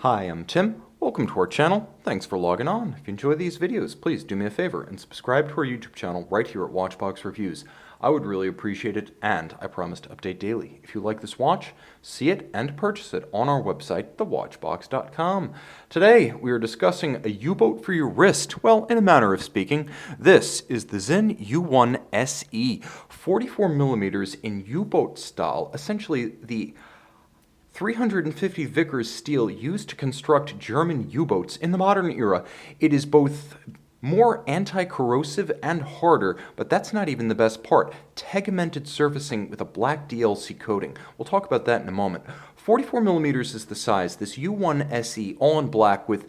Hi, I'm Tim. Welcome to our channel. Thanks for logging on. If you enjoy these videos, please do me a favor and subscribe to our YouTube channel right here at Watchbox Reviews. I would really appreciate it, and I promise to update daily. If you like this watch, see it and purchase it on our website, thewatchbox.com. Today, we are discussing a U-boat for your wrist. Well, in a manner of speaking, this is the Sinn U1 SE, 44 millimeters in U-boat style, essentially the 350 Vickers steel used to construct German U-boats in the modern era. It is both more anti-corrosive and harder, but that's not even the best part. Tegimented surfacing with a black DLC coating. We'll talk about that in a moment. 44 millimeters is the size. This U1 SE, all in black with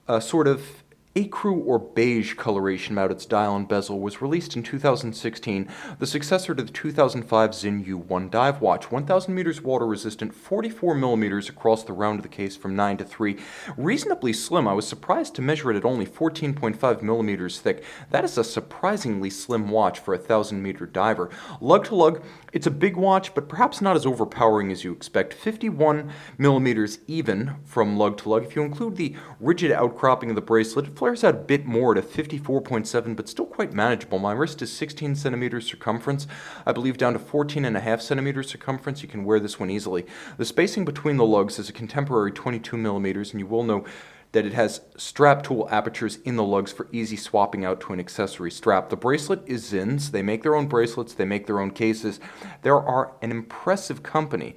a sort of ecru or beige coloration about its dial and bezel, was released in 2016, the successor to the 2005 Sinn U1 dive watch. 1,000 meters water resistant, 44 millimeters across the round of the case from 9 to 3. Reasonably slim. I was surprised to measure it at only 14.5 millimeters thick. That is a surprisingly slim watch for a 1,000-meter diver. Lug to lug, it's a big watch, but perhaps not as overpowering as you expect. 51 millimeters even from lug to lug. If you include the rigid outcropping of the bracelet, it flares out a bit more to 54.7, but still quite manageable. My wrist is 16 centimeters circumference. I believe down to 14.5 centimeters circumference. You can wear this one easily. The spacing between the lugs is a contemporary 22 millimeters, and you will know that it has strap tool apertures in the lugs for easy swapping out to an accessory strap. The bracelet is Sinn's. They make their own bracelets. They make their own cases. There are an impressive company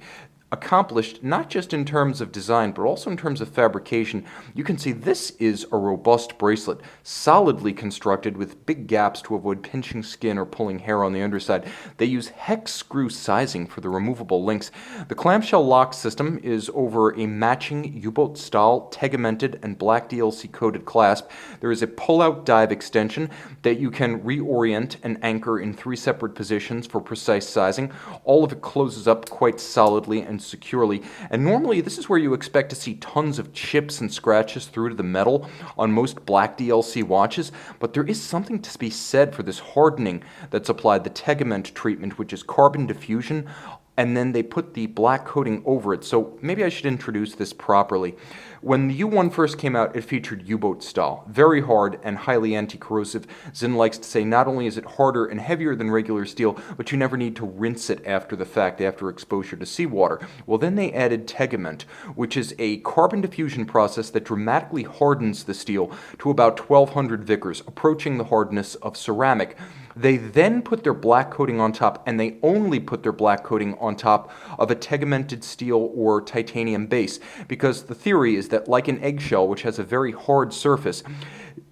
accomplished not just in terms of design, but also in terms of fabrication. You can see this is a robust bracelet, solidly constructed with big gaps to avoid pinching skin or pulling hair on the underside. They use hex screw sizing for the removable links. The clamshell lock system is over a matching U-boat style, tegimented and black DLC coated clasp. There is a pull-out dive extension that you can reorient and anchor in 3 separate positions for precise sizing. All of it closes up quite solidly and securely, and normally this is where you expect to see tons of chips and scratches through to the metal on most black DLC watches, but there is something to be said for this hardening that's applied, the Tegiment treatment, which is carbon diffusion, and then they put the black coating over it. So maybe I should introduce this properly. When the U1 first came out, it featured U-boat style, very hard and highly anti-corrosive. Sinn likes to say not only is it harder and heavier than regular steel, but you never need to rinse it after the fact, after exposure to seawater. Well, then they added Tegiment, which is a carbon diffusion process that dramatically hardens the steel to about 1200 Vickers, approaching the hardness of ceramic. They then put their black coating on top, and they only put their black coating on top of a tegimented steel or titanium base, because the theory is that, like an eggshell, which has a very hard surface,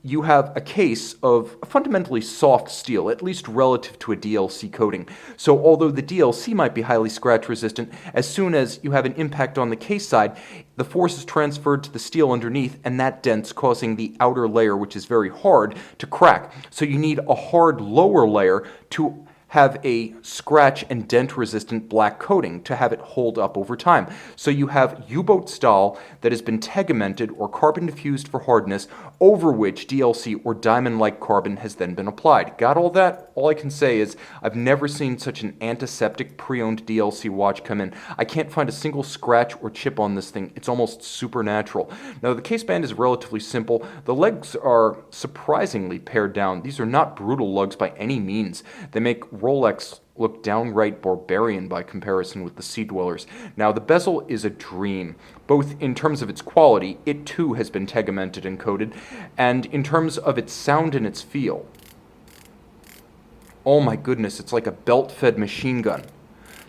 you have a case of fundamentally soft steel, at least relative to a DLC coating. So although the DLC might be highly scratch resistant, as soon as you have an impact on the case side, the force is transferred to the steel underneath, and that dents, causing the outer layer, which is very hard, to crack. So you need a hard lower layer to have a scratch and dent resistant black coating to have it hold up over time. So you have U-boat style that has been tegimented or carbon diffused for hardness, over which DLC or diamond-like carbon has then been applied. Got all that? All I can say is I've never seen such an antiseptic pre-owned DLC watch come in. I can't find a single scratch or chip on this thing. It's almost supernatural. Now, the case band is relatively simple. The legs are surprisingly pared down. These are not brutal lugs by any means. They make Rolex look downright barbarian by comparison with the Sea Dwellers. Now, the bezel is a dream, both in terms of its quality, it too has been tegimented and coated, and in terms of its sound and its feel. Oh my goodness, it's like a belt-fed machine gun.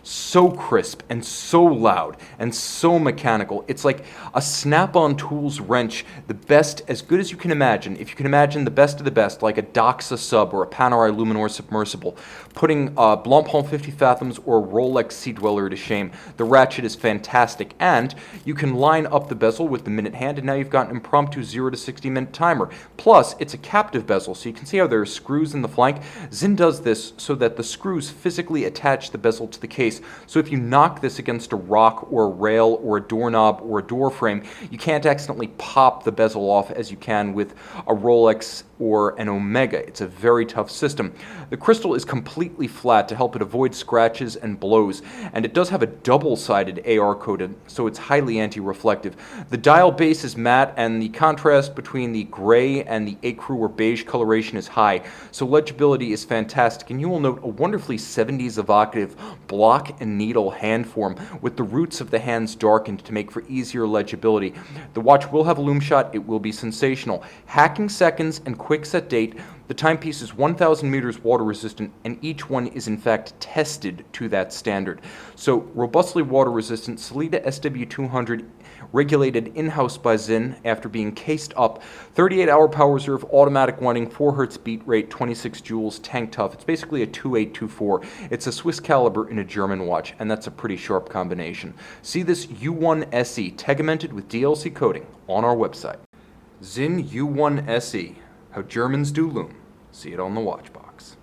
So crisp and so loud and so mechanical. It's like a Snap-on Tools wrench, the best, as good as you can imagine. If you can imagine the best of the best, like a Doxa sub or a Panerai Luminor submersible, putting Blancpain 50 Fathoms or Rolex Sea Dweller to shame. The Ratchet is fantastic, and you can line up the bezel with the minute hand, and now you've got an impromptu 0 to 60 minute timer. Plus, it's a captive bezel, so you can see how there are screws in the flank. Sinn does this so that the screws physically attach the bezel to the case. So if you knock this against a rock or a rail or a doorknob or a door frame, you can't accidentally pop the bezel off as you can with a Rolex or an omega. It's a very tough system. The crystal is completely flat to help it avoid scratches and blows, and it does have a double-sided AR coated, so it's highly anti-reflective. The dial base is matte, and the contrast between the gray and the ecru or beige coloration is high, so legibility is fantastic. And you will note a wonderfully 70s evocative block and needle hand form with the roots of the hands darkened to make for easier legibility. The watch will have a lume shot. It will be sensational. Hacking seconds and quick set date. The timepiece is 1,000 meters water resistant, and each one is in fact tested to that standard. So robustly water resistant, Sellita SW200 regulated in-house by Sinn after being cased up, 38-hour power reserve, automatic winding, 4 Hz beat rate, 26 joules, tank tough. It's basically a 2824. It's a Swiss caliber in a German watch, and that's a pretty sharp combination. See this U1 SE tegimented with DLC coating on our website. Sinn U1 SE, how Germans do lume. See it on the watch box.